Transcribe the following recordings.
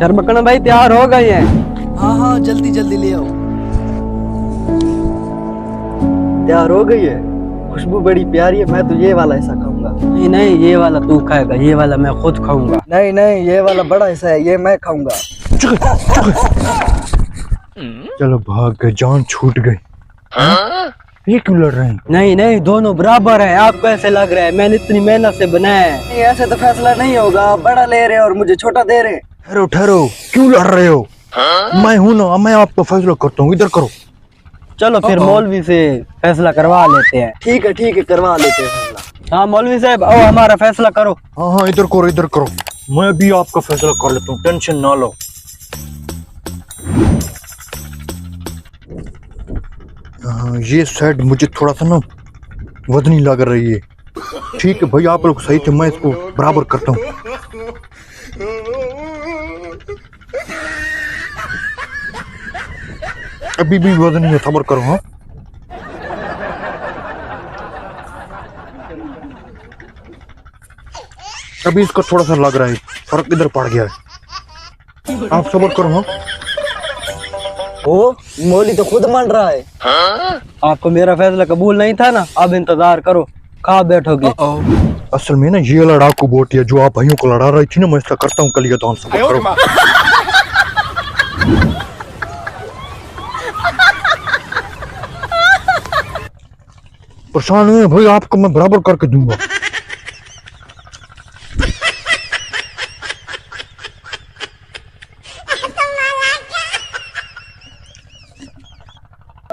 शर्मकन भाई तैयार हो गए हैं? हाँ हाँ जल्दी जल्दी ले आओ। तैयार हो गई है? खुशबू बड़ी प्यारी है, मैं तो ये वाला ऐसा खाऊंगा। नहीं नहीं, ये वाला तू खाएगा, ये वाला मैं खुद खाऊंगा। नहीं नहीं, ये वाला बड़ा ऐसा है, ये मैं खाऊंगा। चलो भाग गए, जान छूट गई। ये क्यों लड़ रहे हैं? नहीं नहीं, दोनों बराबर हैं। आपको ऐसे लग रहा है मैंने इतनी मेहनत से बनाया है। नहीं, ऐसे तो फैसला नहीं होगा, आप बड़ा ले रहे हो और मुझे छोटा दे रहे हैं। ठहरो ठहरो, क्यों लड़ रहे हो? मैं हूं ना, मैं आपका फैसला करता हूँ, इधर करो। चलो फिर मौलवी से फैसला करवा लेते हैं। ठीक है, करवा लेते हैं फैसला। हाँ मौलवी साहब, आओ हमारा फैसला करो। हाँ हाँ, इधर करो इधर करो, मैं भी आपका फैसला कर लेता हूँ, टेंशन ना लो। ये साइड मुझे थोड़ा सा ना वजनी लग रही है। ठीक है भाई, आप लोग सही थे, मैं इसको बराबर करता हूँ। अभी भी वजनी है, सब्र करो। हाँ अभी इसका थोड़ा सा लग रहा है, फर्क इधर पड़ गया है, आप सब्र करो। हाँ ओ, मौली तो खुद मान रहा है। आपको मेरा फैसला कबूल नहीं था ना, अब इंतजार करो, कहाँ बैठोगे? असल में ना ये लड़ाकू बोटी है जो आप भाइयों को लड़ा रही थी ना, मैं इसका करता हूँ कलिया दान, सब्र करो। परेशान हुए भाई, आपको मैं बराबर करके दूंगा।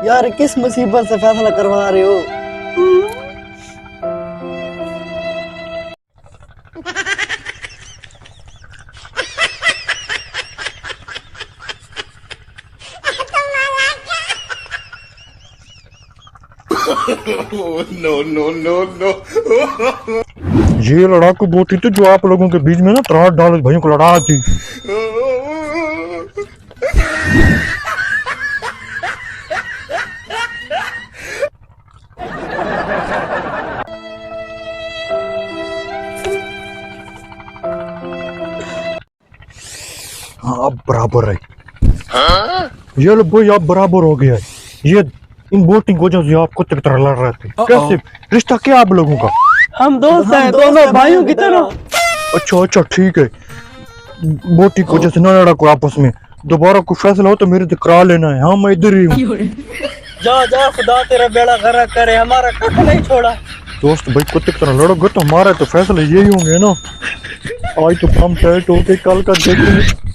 यार किस मुसीबत से फैसला करवा रहे हो? ये लड़ाकू बोटी थी जो आप लोगों के बीच में ना त्राट डाल भाइयों को लड़ा थी। हाँ अब बराबर है। ये लो भाई, आप बराबर हो गया है। ये इन वोटिंग वजह से आप कुत्ते की तरह लड़ रहे थे। कैसे रिश्ता क्या आप लोगों का? हम दोस्त हैं, दोनों भाइयों की तरह। अच्छा अच्छा ठीक है, वोटिंग की वजह से ना लड़ा कोई आपस में, दोबारा कुछ फैसला हो तो मेरे से करा लेना है। हाँ मैं इधर ही हूँ। जा जा, खुदा तेरा बेड़ा गर्क करे, हमारा कख नहीं छोड़ा। दोस्त भाई कुत्ते की तरह लड़ोगे तो हमारा तो फैसला यही होंगे ना। आज तो काम टाइट हो गए, कल का देखेंगे।